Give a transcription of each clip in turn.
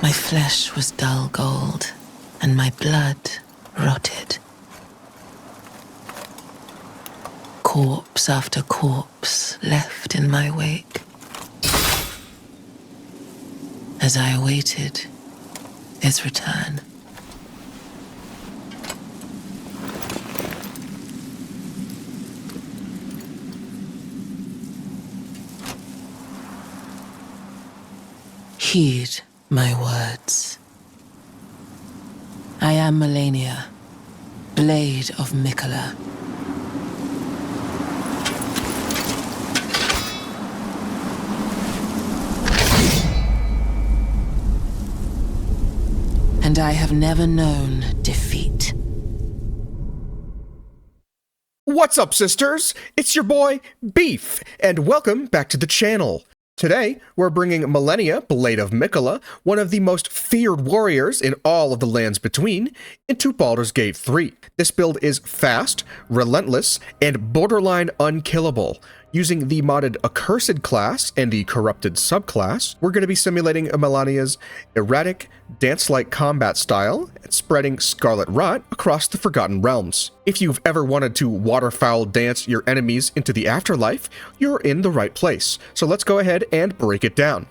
My flesh was dull gold, and my blood rotted. Corpse after corpse left in my wake. As I awaited his return. Heed my words. I am Malenia, Blade of Miquella. And I have never known defeat. What's up, sisters? It's your boy, Beef, and welcome back to the channel. Today, we're bringing Malenia, Blade of Miquella, one of the most feared warriors in all of the lands between, into Baldur's Gate 3. This build is fast, relentless, and borderline unkillable. Using the modded Accursed Class and the Corrupted Subclass, we're going to be simulating Malenia's erratic, dance-like combat style and spreading Scarlet Rot across the Forgotten Realms. If you've ever wanted to waterfowl dance your enemies into the afterlife, you're in the right place. So let's go ahead and break it down.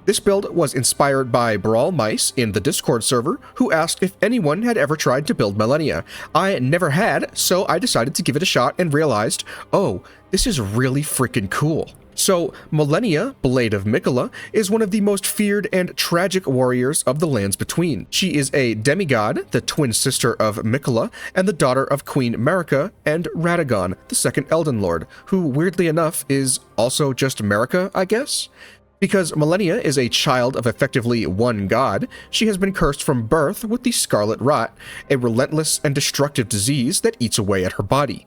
This build was inspired by Brawl Mice in the Discord server, who asked if anyone had ever tried to build Malenia. I never had, so I decided to give it a shot and realized, oh, this is really freaking cool. So, Malenia, Blade of Miquella, is one of the most feared and tragic warriors of the lands between. She is a demigod, the twin sister of Miquella, and the daughter of Queen Marika and Radagon, the second Elden Lord, who, weirdly enough, is also just Marika, I guess? Because Malenia is a child of effectively one god, she has been cursed from birth with the Scarlet Rot, a relentless and destructive disease that eats away at her body.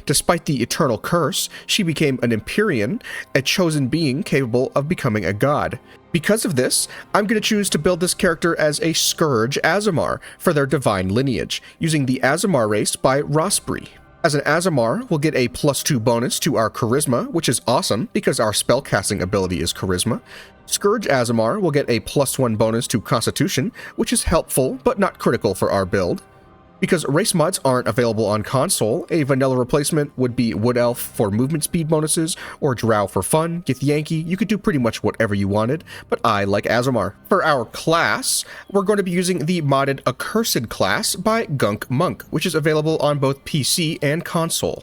Despite the eternal curse, she became an Empyrean, a chosen being capable of becoming a god. Because of this, I'm going to choose to build this character as a Scourge Aasimar for their divine lineage, using the Aasimar race by Rosbree. As an Aasimar, we'll get a +2 bonus to our Charisma, which is awesome because our spellcasting ability is Charisma. Scourge Aasimar will get a +1 bonus to Constitution, which is helpful but not critical for our build. Because race mods aren't available on console, a vanilla replacement would be Wood Elf for movement speed bonuses, or Drow for fun, Githyanki. You could do pretty much whatever you wanted, but I like Aasimar. For our class, we're going to be using the modded Accursed Class by Gunk Monk, which is available on both PC and console.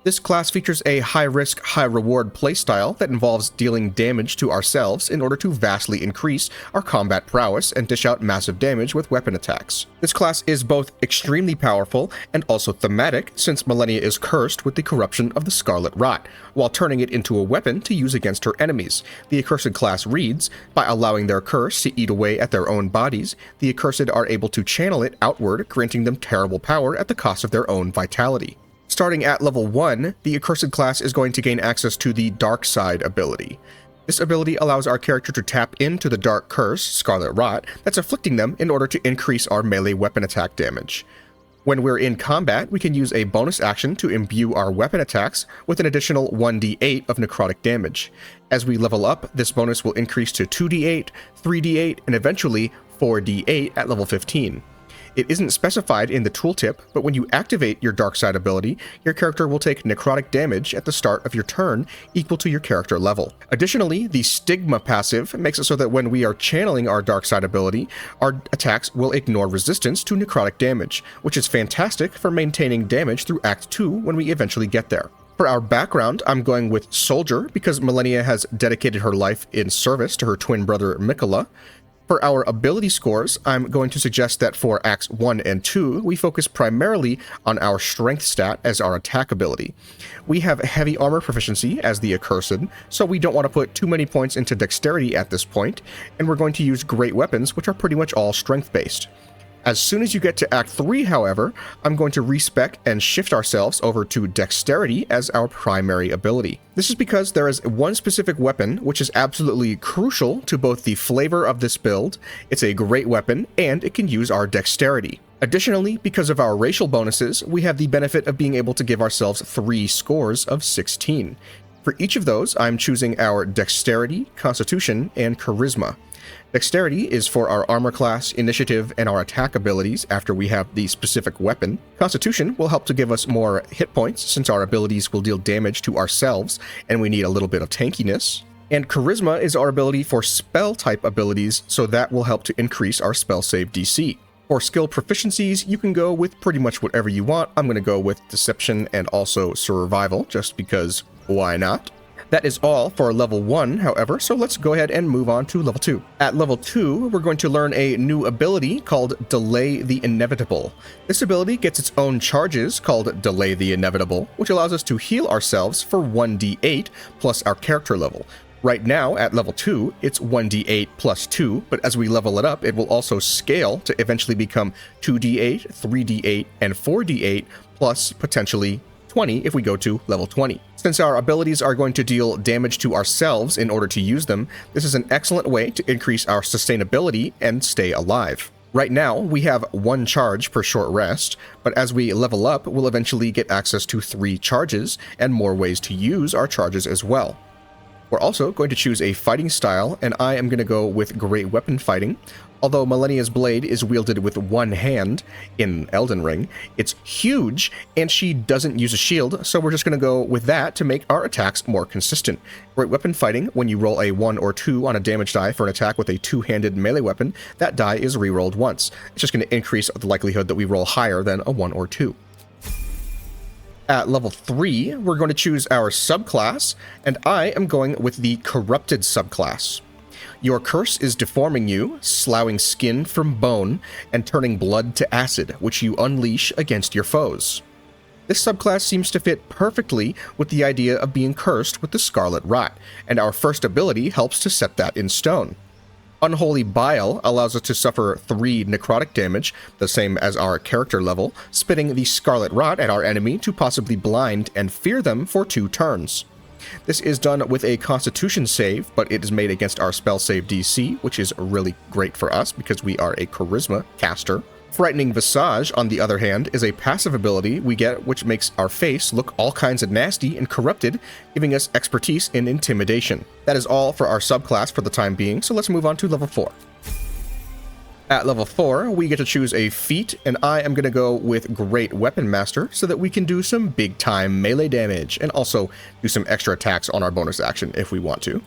This class features a high-risk, high-reward playstyle that involves dealing damage to ourselves in order to vastly increase our combat prowess and dish out massive damage with weapon attacks. This class is both extremely powerful and also thematic, since Malenia is cursed with the corruption of the Scarlet Rot, while turning it into a weapon to use against her enemies. The Accursed Class reads, by allowing their curse to eat away at their own bodies, the Accursed are able to channel it outward, granting them terrible power at the cost of their own vitality. Starting at level 1, the Accursed Class is going to gain access to the Dark Side ability. This ability allows our character to tap into the Dark Curse, Scarlet Rot, that's afflicting them in order to increase our melee weapon attack damage. When we're in combat, we can use a bonus action to imbue our weapon attacks with an additional 1d8 of necrotic damage. As we level up, this bonus will increase to 2d8, 3d8, and eventually 4d8 at level 15. It isn't specified in the tooltip, but when you activate your Dark Side ability, your character will take necrotic damage at the start of your turn equal to your character level. Additionally, the Stigma passive makes it so that when we are channeling our Dark Side ability, our attacks will ignore resistance to necrotic damage, which is fantastic for maintaining damage through Act 2 when we eventually get there. For our background, I'm going with Soldier because Malenia has dedicated her life in service to her twin brother Miquella. For our ability scores, I'm going to suggest that for Acts 1 and 2, we focus primarily on our strength stat as our attack ability. We have heavy armor proficiency as the Accursed, so we don't want to put too many points into dexterity at this point, and we're going to use great weapons, which are pretty much all strength-based. As soon as you get to Act 3, however, I'm going to respec and shift ourselves over to Dexterity as our primary ability. This is because there is one specific weapon which is absolutely crucial to both the flavor of this build, it's a great weapon, and it can use our Dexterity. Additionally, because of our racial bonuses, we have the benefit of being able to give ourselves 3 scores of 16. For each of those, I'm choosing our Dexterity, Constitution, and Charisma. Dexterity is for our armor class, initiative, and our attack abilities after we have the specific weapon. Constitution will help to give us more hit points since our abilities will deal damage to ourselves and we need a little bit of tankiness. And Charisma is our ability for spell type abilities, so that will help to increase our spell save DC. For skill proficiencies, you can go with pretty much whatever you want. I'm going to go with Deception and also Survival, just because why not? That is all for level 1, however, so let's go ahead and move on to level 2. At level 2, we're going to learn a new ability called Delay the Inevitable. This ability gets its own charges called Delay the Inevitable, which allows us to heal ourselves for 1d8 plus our character level. Right now, at level 2, it's 1d8 plus 2, but as we level it up, it will also scale to eventually become 2d8, 3d8, and 4d8, plus potentially 20 if we go to level 20. Since our abilities are going to deal damage to ourselves in order to use them, this is an excellent way to increase our sustainability and stay alive. Right now, we have 1 charge per short rest, but as we level up, we'll eventually get access to 3 charges and more ways to use our charges as well. We're also going to choose a fighting style, and I am going to go with Great Weapon Fighting. Although Malenia's blade is wielded with one hand in Elden Ring, it's huge, and she doesn't use a shield, so we're just going to go with that to make our attacks more consistent. Great Weapon Fighting, when you roll a 1 or 2 on a damage die for an attack with a 2-handed melee weapon, that die is re-rolled once. It's just going to increase the likelihood that we roll higher than a 1 or 2. At level 3, we're going to choose our subclass, and I am going with the Corrupted Subclass. Your curse is deforming you, sloughing skin from bone, and turning blood to acid, which you unleash against your foes. This subclass seems to fit perfectly with the idea of being cursed with the Scarlet Rot, and our first ability helps to set that in stone. Unholy Bile allows us to suffer 3 necrotic damage, the same as our character level, spitting the Scarlet Rot at our enemy to possibly blind and fear them for 2 turns. This is done with a Constitution save, but it is made against our spell save DC, which is really great for us because we are a Charisma caster. Frightening Visage, on the other hand, is a passive ability we get which makes our face look all kinds of nasty and corrupted, giving us expertise in Intimidation. That is all for our subclass for the time being, so let's move on to level 4. At level 4, we get to choose a feat, and I am going to go with Great Weapon Master so that we can do some big-time melee damage, and also do some extra attacks on our bonus action if we want to.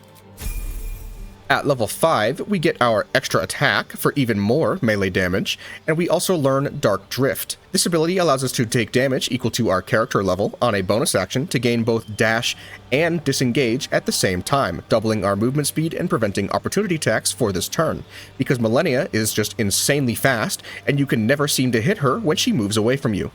At level 5, we get our extra attack for even more melee damage, and we also learn Dark Drift. This ability allows us to take damage equal to our character level on a bonus action to gain both dash and disengage at the same time, doubling our movement speed and preventing opportunity attacks for this turn, because Malenia is just insanely fast, and you can never seem to hit her when she moves away from you.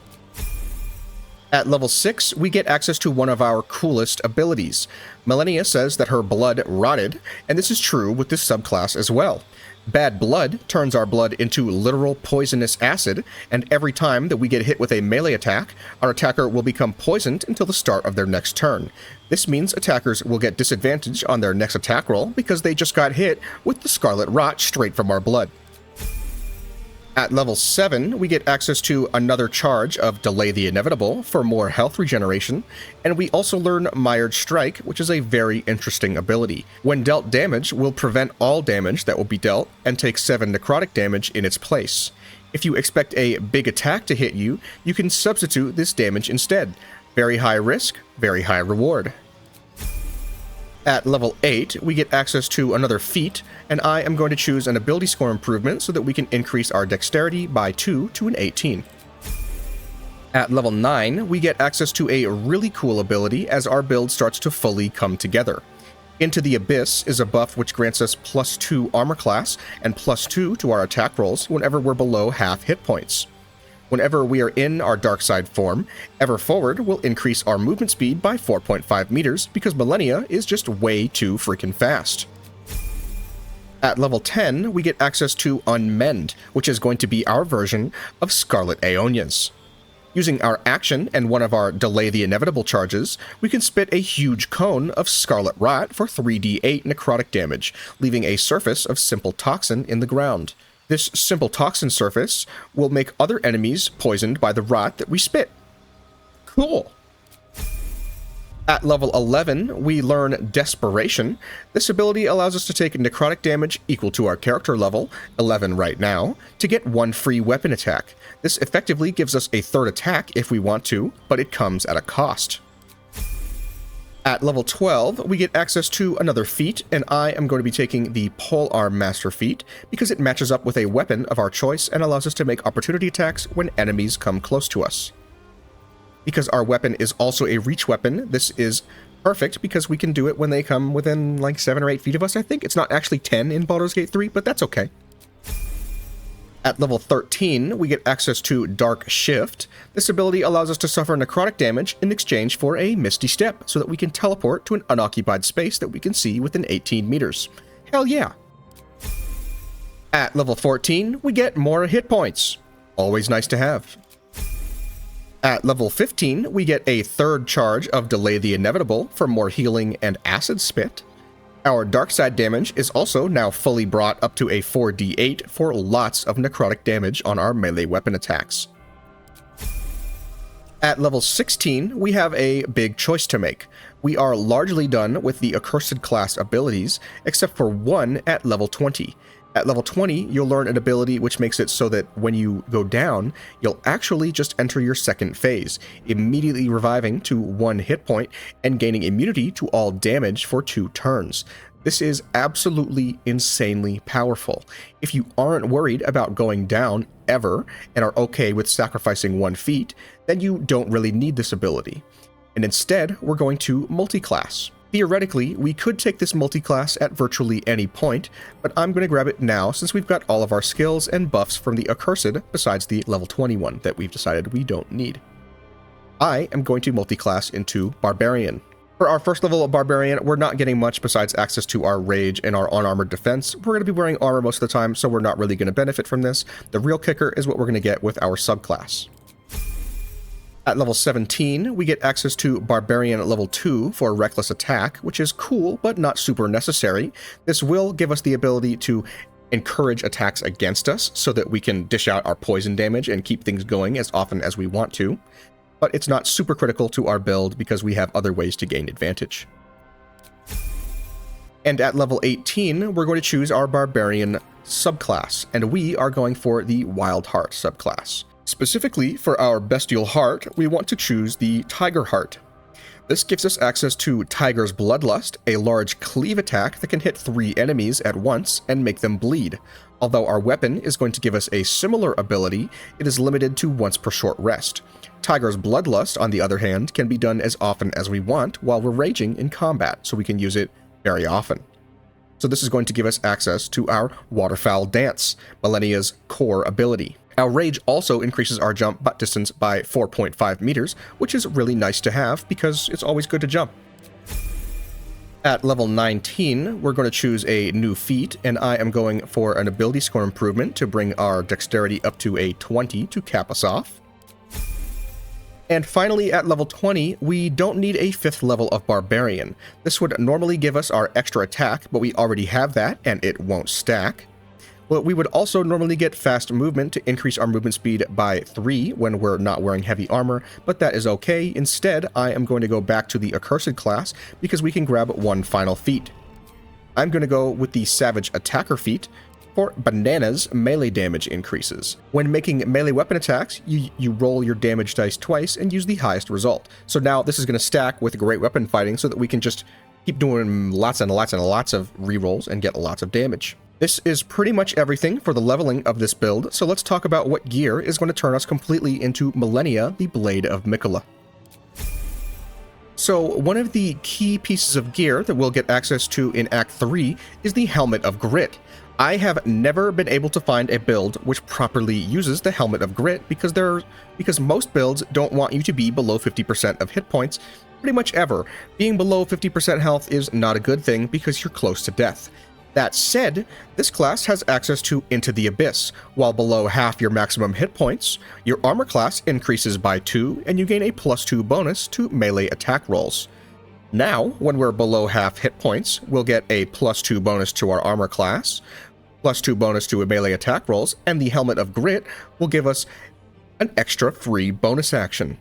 At level 6, we get access to one of our coolest abilities. Malenia says that her blood rotted, and this is true with this subclass as well. Bad Blood turns our blood into literal poisonous acid, and every time that we get hit with a melee attack, our attacker will become poisoned until the start of their next turn. This means attackers will get disadvantage on their next attack roll because they just got hit with the Scarlet Rot straight from our blood. At level 7, we get access to another charge of Delay the Inevitable for more health regeneration, and we also learn Mired Strike, which is a very interesting ability. When dealt damage, will prevent all damage that will be dealt and take 7 necrotic damage in its place. If you expect a big attack to hit you, you can substitute this damage instead. Very high risk, very high reward. At level 8, we get access to another feat, and I am going to choose an ability score improvement so that we can increase our dexterity by 2 to an 18. At level 9, we get access to a really cool ability as our build starts to fully come together. Into the Abyss is a buff which grants us +2 armor class and +2 to our attack rolls whenever we're below half hit points. Whenever we are in our dark side form, Ever Forward will increase our movement speed by 4.5 meters because Malenia is just way too freaking fast. At level 10, we get access to Unmend, which is going to be our version of Scarlet Aeonias. Using our action and one of our Delay the Inevitable charges, we can spit a huge cone of Scarlet Rot for 3d8 necrotic damage, leaving a surface of Simple Toxin in the ground. This Simple Toxin surface will make other enemies poisoned by the rot that we spit. Cool! At level 11, we learn Desperation. This ability allows us to take necrotic damage equal to our character level, 11 right now, to get one free weapon attack. This effectively gives us a third attack if we want to, but it comes at a cost. At level 12, we get access to another feat, and I am going to be taking the Polearm Master feat because it matches up with a weapon of our choice and allows us to make opportunity attacks when enemies come close to us. Because our weapon is also a reach weapon, this is perfect because we can do it when they come within like 7 or 8 feet of us, I think. It's not actually 10 in Baldur's Gate 3, but that's okay. At level 13, we get access to Dark Shift. This ability allows us to suffer necrotic damage in exchange for a Misty Step, so that we can teleport to an unoccupied space that we can see within 18 meters. Hell yeah! At level 14, we get more hit points. Always nice to have. At level 15, we get a third charge of Delay the Inevitable for more healing and Acid Spit. Our dark side damage is also now fully brought up to a 4d8 for lots of necrotic damage on our melee weapon attacks. At level 16, we have a big choice to make. We are largely done with the Accursed Class abilities, except for one at level 20. At level 20, you'll learn an ability which makes it so that when you go down, you'll actually just enter your second phase, immediately reviving to 1 hit point and gaining immunity to all damage for 2 turns. This is absolutely insanely powerful. If you aren't worried about going down ever and are okay with sacrificing 1 feat, then you don't really need this ability. And instead, we're going to multi-class. Theoretically, we could take this multi-class at virtually any point, but I'm going to grab it now since we've got all of our skills and buffs from the Accursed besides the level 21 that we've decided we don't need. I am going to multi-class into Barbarian. For our first level of Barbarian, we're not getting much besides access to our Rage and our unarmored defense. We're going to be wearing armor most of the time, so we're not really going to benefit from this. The real kicker is what we're going to get with our subclass. At level 17, we get access to Barbarian level 2 for Reckless Attack, which is cool, but not super necessary. This will give us the ability to encourage attacks against us so that we can dish out our poison damage and keep things going as often as we want to. But it's not super critical to our build because we have other ways to gain advantage. And at level 18, we're going to choose our Barbarian subclass, and we are going for the Wild Heart subclass. Specifically, for our Bestial Heart, we want to choose the Tiger Heart. This gives us access to Tiger's Bloodlust, a large cleave attack that can hit 3 enemies at once and make them bleed. Although our weapon is going to give us a similar ability, it is limited to once per short rest. Tiger's Bloodlust, on the other hand, can be done as often as we want while we're raging in combat, so we can use it very often. So this is going to give us access to our Waterfowl Dance, Malenia's core ability. Our Rage also increases our jump distance by 4.5 meters, which is really nice to have because it's always good to jump. At level 19, we're going to choose a new feat, and I am going for an ability score improvement to bring our dexterity up to a 20 to cap us off. And finally, at level 20, we don't need a 5th level of Barbarian. This would normally give us our extra attack, but we already have that, and it won't stack. Well, we would also normally get fast movement to increase our movement speed by 3 when we're not wearing heavy armor, but that is okay. Instead, I am going to go back to the Accursed class because we can grab one final feat. I'm going to go with the Savage Attacker feat for Bananas melee damage increases. When making melee weapon attacks, you roll your damage dice twice and use the highest result. So now this is going to stack with great weapon fighting so that we can just keep doing lots and lots and lots of rerolls and get lots of damage. This is pretty much everything for the leveling of this build, so let's talk about what gear is going to turn us completely into Malenia, the Blade of Miquella. So one of the key pieces of gear that we'll get access to in Act 3 is the Helmet of Grit. I have never been able to find a build which properly uses the Helmet of Grit because most builds don't want you to be below 50% of hit points pretty much ever. Being below 50% health is not a good thing because you're close to death. That said, this class has access to Into the Abyss. While below half your maximum hit points, your armor class increases by 2 and you gain a +2 bonus to melee attack rolls. Now, when we're below half hit points, we'll get a +2 bonus to our armor class, +2 bonus to melee attack rolls, and the Helmet of Grit will give us an extra free bonus action.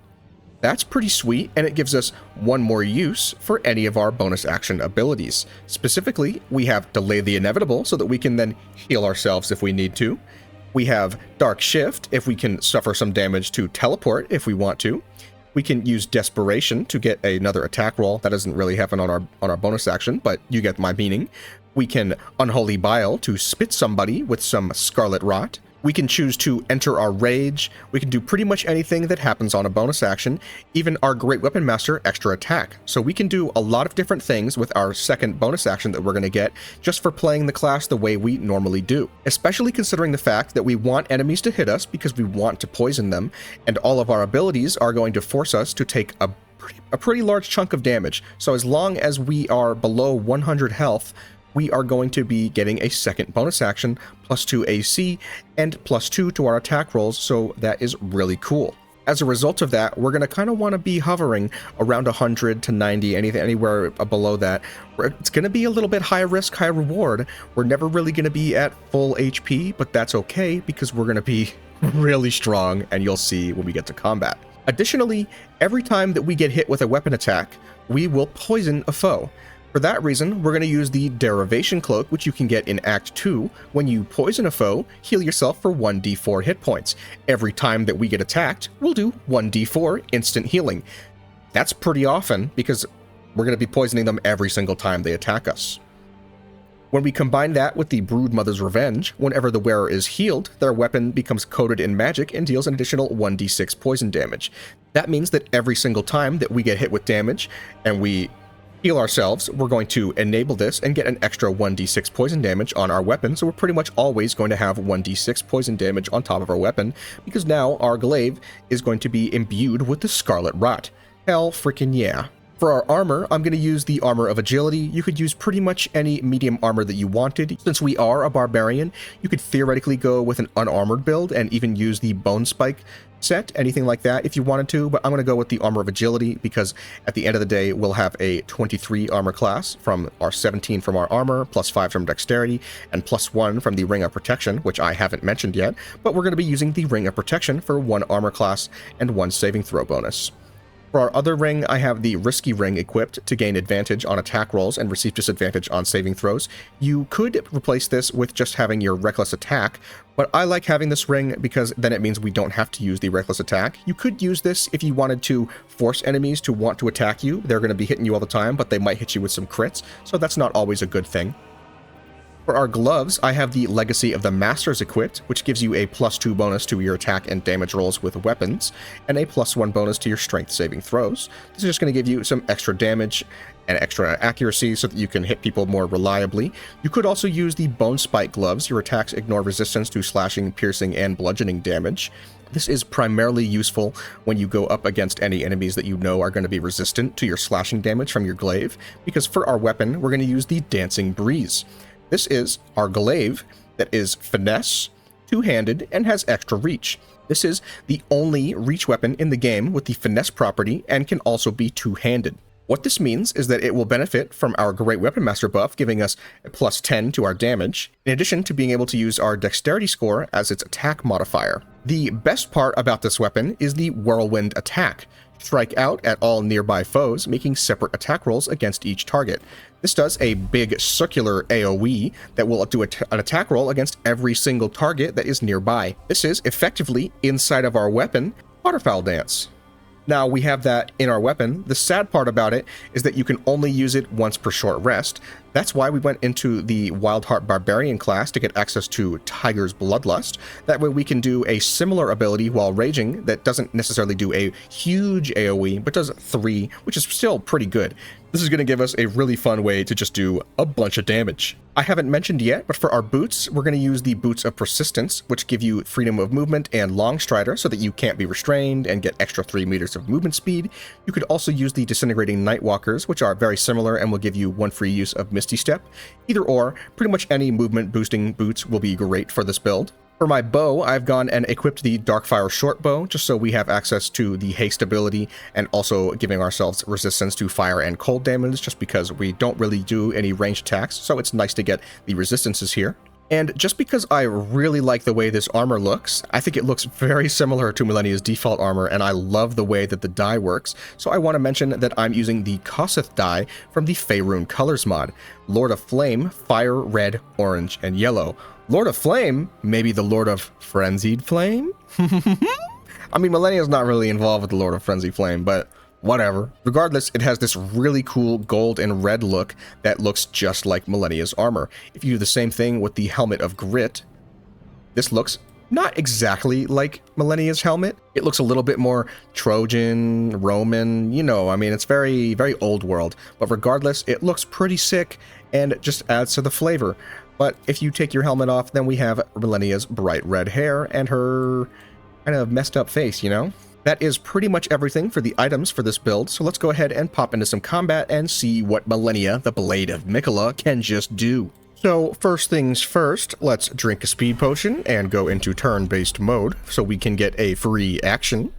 That's pretty sweet, and it gives us one more use for any of our bonus action abilities. Specifically, we have Delay the Inevitable so that we can then heal ourselves if we need to. We have Dark Shift if we can suffer some damage to teleport if we want to. We can use Desperation to get another attack roll. That doesn't really happen on our bonus action, but you get my meaning. We can Unholy Bile to spit somebody with some Scarlet Rot. We can choose to enter our rage. We can do pretty much anything that happens on a bonus action, even our Great Weapon Master extra attack. So we can do a lot of different things with our second bonus action that we're going to get just for playing the class the way we normally do. Especially considering the fact that we want enemies to hit us because we want to poison them, and all of our abilities are going to force us to take a pretty large chunk of damage. So as long as we are below 100 health, we are going to be getting a second bonus action, +2 AC, and +2 to our attack rolls, so that is really cool. As a result of that, we're going to kind of want to be hovering around 100 to 90, anywhere below that. It's going to be a little bit high risk, high reward. We're never really going to be at full HP, but that's okay because we're going to be really strong, and you'll see when we get to combat. Additionally, every time that we get hit with a weapon attack, we will poison a foe. For that reason, we're going to use the Derivation Cloak, which you can get in Act 2. When you poison a foe, heal yourself for 1d4 hit points. Every time that we get attacked, we'll do 1d4 instant healing. That's pretty often, because we're going to be poisoning them every single time they attack us. When we combine that with the Broodmother's Revenge, whenever the wearer is healed, their weapon becomes coated in magic and deals an additional 1d6 poison damage. That means that every single time that we get hit with damage, and we heal ourselves, we're going to enable this and get an extra 1d6 poison damage on our weapon, so we're pretty much always going to have 1d6 poison damage on top of our weapon, because now our glaive is going to be imbued with the Scarlet Rot. Hell freaking yeah. For our armor, I'm going to use the Armor of Agility. You could use pretty much any medium armor that you wanted. Since we are a barbarian, you could theoretically go with an unarmored build and even use the Bone Spike set, anything like that if you wanted to, but I'm going to go with the Armor of Agility because at the end of the day, we'll have a 23 armor class from our 17 from our armor, +5 from dexterity, and +1 from the Ring of Protection, which I haven't mentioned yet, but we're going to be using the Ring of Protection for 1 armor class and 1 saving throw bonus. For our other ring, I have the Risky Ring equipped to gain advantage on attack rolls and receive disadvantage on saving throws. You could replace this with just having your Reckless Attack, but I like having this ring because then it means we don't have to use the Reckless Attack. You could use this if you wanted to force enemies to want to attack you. They're going to be hitting you all the time, but they might hit you with some crits, so that's not always a good thing. For our gloves, I have the Legacy of the Masters equipped, which gives you a +2 bonus to your attack and damage rolls with weapons, and a +1 bonus to your strength saving throws. This is just going to give you some extra damage and extra accuracy so that you can hit people more reliably. You could also use the Bone Spike gloves. Your attacks ignore resistance to slashing, piercing, and bludgeoning damage. This is primarily useful when you go up against any enemies that you know are going to be resistant to your slashing damage from your glaive, because for our weapon, we're going to use the Dancing Breeze. This is our glaive that is finesse, two-handed, and has extra reach. This is the only reach weapon in the game with the finesse property and can also be two-handed. What this means is that it will benefit from our Great Weapon Master buff, giving us a +10 to our damage, in addition to being able to use our dexterity score as its attack modifier. The best part about this weapon is the Whirlwind Attack. Strike out at all nearby foes, making separate attack rolls against each target. This does a big circular AoE that will do an attack roll against every single target that is nearby. This is effectively, inside of our weapon, Waterfowl Dance. Now we have that in our weapon. The sad part about it is that you can only use it once per short rest. That's why we went into the Wildheart Barbarian class to get access to Tiger's Bloodlust. That way we can do a similar ability while raging that doesn't necessarily do a huge AoE, but does 3, which is still pretty good. This is going to give us a really fun way to just do a bunch of damage. I haven't mentioned yet, but for our boots, we're going to use the Boots of Persistence, which give you freedom of movement and long strider so that you can't be restrained and get extra 3 meters of movement speed. You could also use the Disintegrating Nightwalkers, which are very similar and will give you 1 free use of Misty Step. Either or, pretty much any movement boosting boots will be great for this build. For my bow, I've gone and equipped the Darkfire short bow, just so we have access to the haste ability and also giving ourselves resistance to fire and cold damage, just because we don't really do any ranged attacks, so it's nice to get the resistances here. And just because I really like the way this armor looks, I think it looks very similar to Malenia's default armor, and I love the way that the dye works, so I want to mention that I'm using the Kosseth dye from the Faerun Colors mod. Lord of Flame, Fire, Red, Orange, and Yellow. Lord of Flame? Maybe the Lord of Frenzied Flame? I mean, Malenia's not really involved with the Lord of Frenzied Flame, but whatever. Regardless, it has this really cool gold and red look that looks just like Malenia's armor. If you do the same thing with the Helmet of Grit, this looks not exactly like Malenia's helmet. It looks a little bit more Trojan, Roman, you know, I mean, it's very, very old world. But regardless, it looks pretty sick and just adds to the flavor. But if you take your helmet off, then we have Malenia's bright red hair and her kind of messed up face, you know? That is pretty much everything for the items for this build, so let's go ahead and pop into some combat and see what Malenia, the Blade of Miquella, can just do. So first things first, let's drink a speed potion and go into turn-based mode so we can get a free action.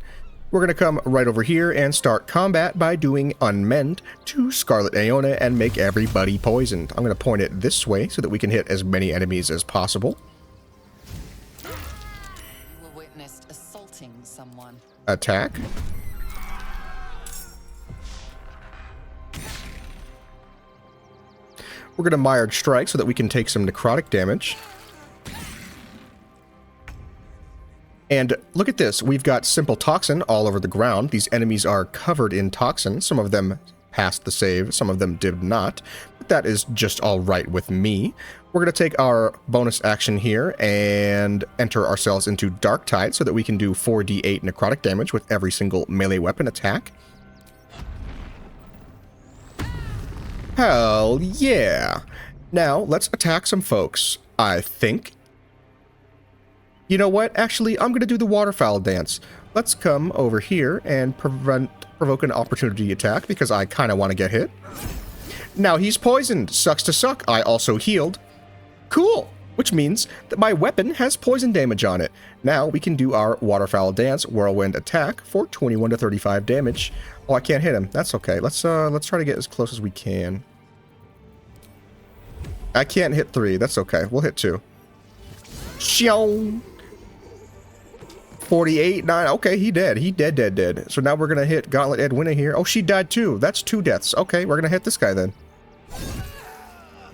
We're going to come right over here and start combat by doing Unmend to Scarlet Aeona and make everybody poisoned. I'm going to point it this way so that we can hit as many enemies as possible. Attack. We're going to Mired Strike so that we can take some necrotic damage. And look at this. We've got Simple Toxin all over the ground. These enemies are covered in toxin. Some of them passed the save, some of them did not. But that is just all right with me. We're going to take our bonus action here and enter ourselves into Dark Tide so that we can do 4d8 necrotic damage with every single melee weapon attack. Hell yeah! Now, let's attack some folks, I think. You know what? Actually, I'm going to do the Waterfowl dance. Let's come over here and provoke an opportunity attack because I kind of want to get hit. Now he's poisoned. Sucks to suck. I also healed. Cool! Which means that my weapon has poison damage on it. Now we can do our Waterfowl Dance Whirlwind attack for 21 to 35 damage. Oh, I can't hit him. That's okay. Let's try to get as close as we can. I can't hit 3. That's okay. We'll hit 2. Shiong! 48, 9. Okay, he dead. He dead. So now we're gonna hit Gauntlet Edwina here. Oh, she died too. That's 2 deaths. Okay, we're gonna hit this guy then.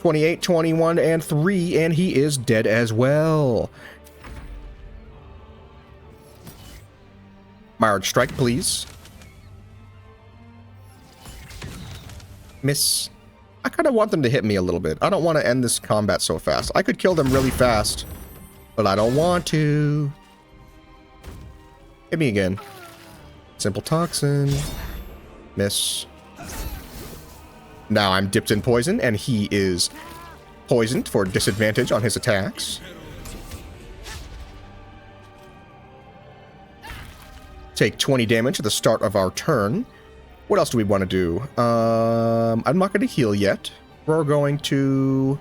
28, 21, and 3, and he is dead as well. Mired Strike, please. Miss. I kind of want them to hit me a little bit. I don't want to end this combat so fast. I could kill them really fast, but I don't want to. Hit me again. Simple Toxin. Miss. Now I'm dipped in poison, and he is poisoned for disadvantage on his attacks. Take 20 damage at the start of our turn. What else do we want to do? I'm not going to heal yet. We're going to...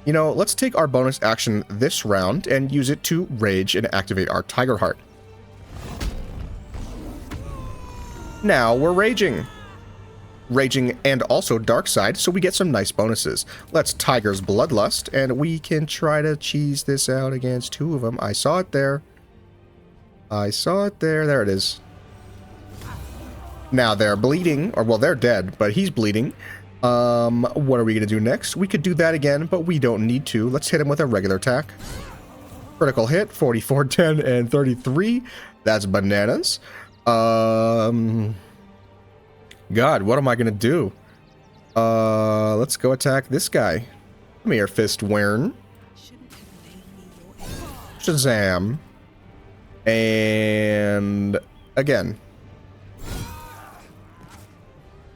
You know, let's take our bonus action this round and use it to rage and activate our Tiger Heart. Now we're raging. Raging and also Dark Side, so we get some nice bonuses. Let's Tiger's Bloodlust, and we can try to cheese this out against 2 of them. I saw it there. I saw it there. There it is. Now they're bleeding, or well, they're dead, but he's bleeding. What are we going to do next? We could do that again, but we don't need to. Let's hit him with a regular attack. Critical hit, 44, 10, and 33. That's bananas. God, what am I gonna do? Let's go attack this guy. Come here, Fist Wern. Shazam. And again.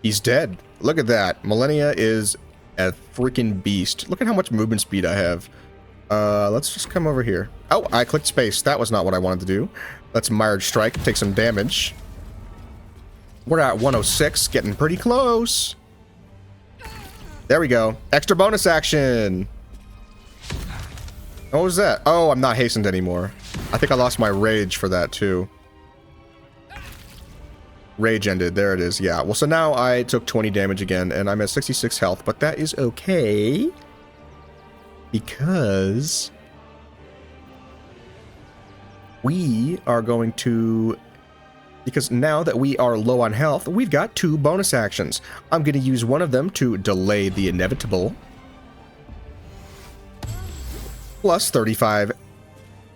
He's dead. Look at that. Malenia is a freaking beast. Look at how much movement speed I have. Let's just come over here. Oh, I clicked space. That was not what I wanted to do. Let's Mired Strike, take some damage. We're at 106, getting pretty close. There we go. Extra bonus action. What was that? Oh, I'm not hastened anymore. I think I lost my rage for that too. Rage ended. There it is. Yeah. Well, so now I took 20 damage again, and I'm at 66 health, but that is okay. Because we are going to, because now that we are low on health, we've got 2 bonus actions. I'm going to use one of them to delay the inevitable. Plus 35.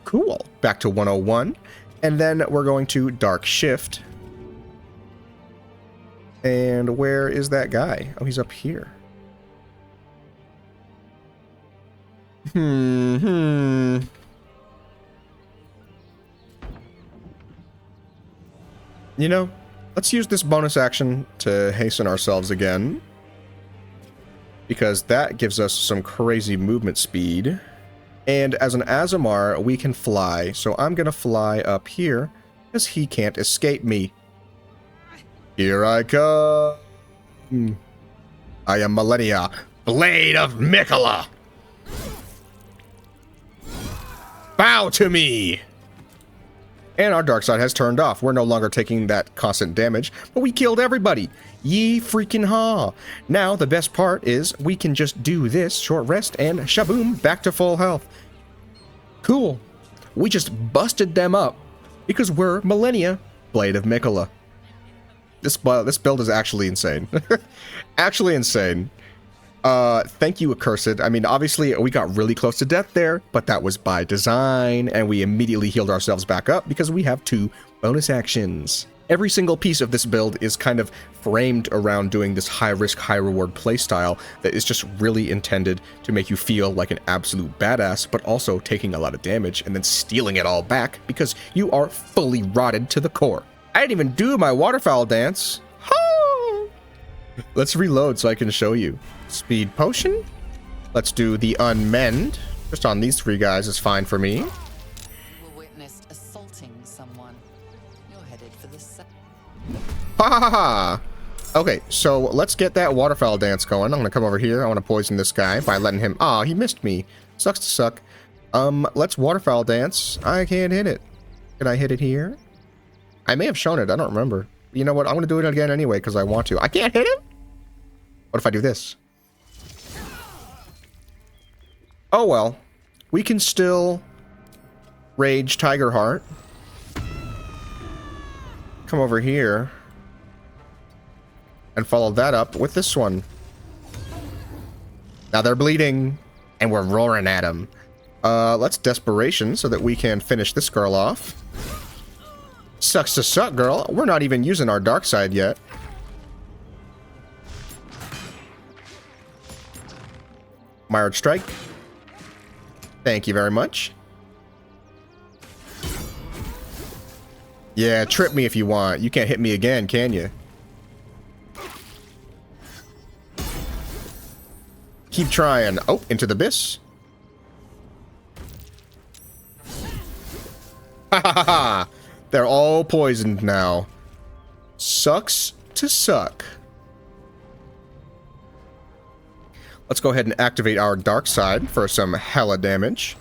Cool. Back to 101. And then we're going to Dark Shift. And where is that guy? Oh, he's up here. You know, let's use this bonus action to hasten ourselves again, because that gives us some crazy movement speed. And as an Azamar, we can fly, so I'm gonna fly up here, because he can't escape me. Here I come. I am Malenia, Blade of Miquella. Bow to me! And our dark side has turned off. We're no longer taking that constant damage, but we killed everybody. Ye freaking ha. Now, the best part is we can just do this, short rest, and shaboom, back to full health. Cool. We just busted them up because we're Malenia, Blade of Miquella. This build is actually insane. Actually insane. Thank you, Accursed. I mean, obviously, we got really close to death there, but that was by design, and we immediately healed ourselves back up because we have 2 bonus actions. Every single piece of this build is kind of framed around doing this high-risk, high-reward playstyle that is just really intended to make you feel like an absolute badass, but also taking a lot of damage and then stealing it all back because you are fully rotted to the core. I didn't even do my waterfowl dance. Let's reload so I can show you. Speed potion. Let's do the unmend. Just on these 3 guys is fine for me. You were witnessed assaulting someone. You're headed for the Ha ha ha ha. Okay, so let's get that waterfowl dance going. I'm gonna come over here. I want to poison this guy by letting him. Ah, he missed me. Sucks to suck. Let's waterfowl dance. I can't hit it. Did I hit it here? I may have shown it. I don't remember. You know what? I'm gonna do it again anyway because I want to. I can't hit him. What if I do this? Oh well, we can still rage Tiger Heart. Come over here and follow that up with this one. Now they're bleeding and we're roaring at them. Let's Desperation so that we can finish this girl off. Sucks to suck, girl. We're not even using our dark side yet. Mired Strike. Thank you very much. Yeah, trip me if you want. You can't hit me again, can you? Keep trying. Oh, into the abyss. Ha ha ha ha. They're all poisoned now. Sucks to suck. Let's go ahead and activate our dark side for some hella damage.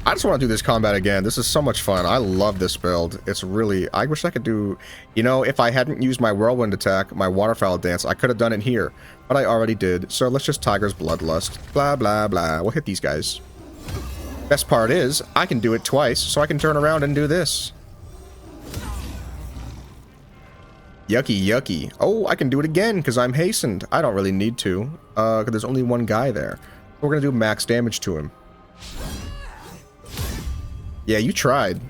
I just want to do this combat again. This is so much fun. I love this build. It's really... I wish I could do... You know, if I hadn't used my whirlwind attack, my waterfowl dance, I could have done it here. But I already did. So let's just Tiger's Bloodlust. Blah, blah, blah. We'll hit these guys. Best part is, I can do it twice, so I can turn around and do this. Yucky, yucky. Oh, I can do it again, because I'm hastened. I don't really need to, because there's only one guy there. We're going to do max damage to him. Yeah, you tried.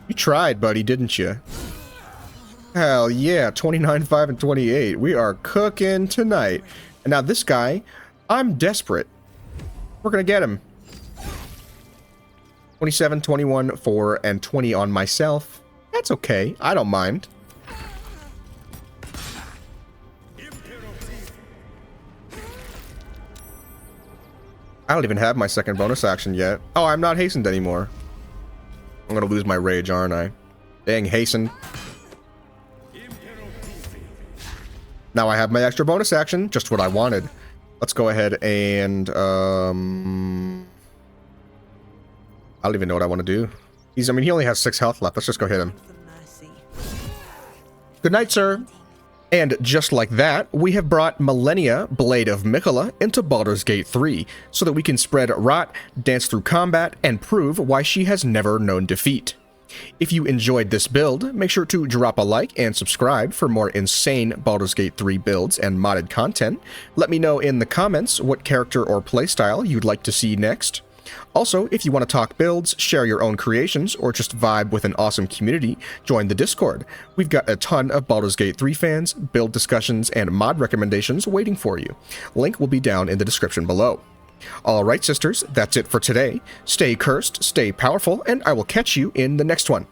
You tried, buddy, didn't you? Hell yeah, 29, 5, and 28. We are cooking tonight. And now this guy, I'm desperate. We're going to get him. 27, 21, 4, and 20 on myself. That's okay. I don't mind. I don't even have my second bonus action yet. Oh, I'm not hastened anymore. I'm gonna lose my rage, aren't I? Dang, hasten. Now I have my extra bonus action, just what I wanted. Let's go ahead and, I don't even know what I want to do. I mean, he only has 6 health left. Let's just go hit him. Good night, sir. And just like that, we have brought Malenia, Blade of Miquella, into Baldur's Gate 3, so that we can spread rot, dance through combat, and prove why she has never known defeat. If you enjoyed this build, make sure to drop a like and subscribe for more insane Baldur's Gate 3 builds and modded content. Let me know in the comments what character or playstyle you'd like to see next. Also, if you want to talk builds, share your own creations, or just vibe with an awesome community, join the Discord. We've got a ton of Baldur's Gate 3 fans, build discussions, and mod recommendations waiting for you. Link will be down in the description below. Alright sisters, that's it for today. Stay cursed, stay powerful, and I will catch you in the next one.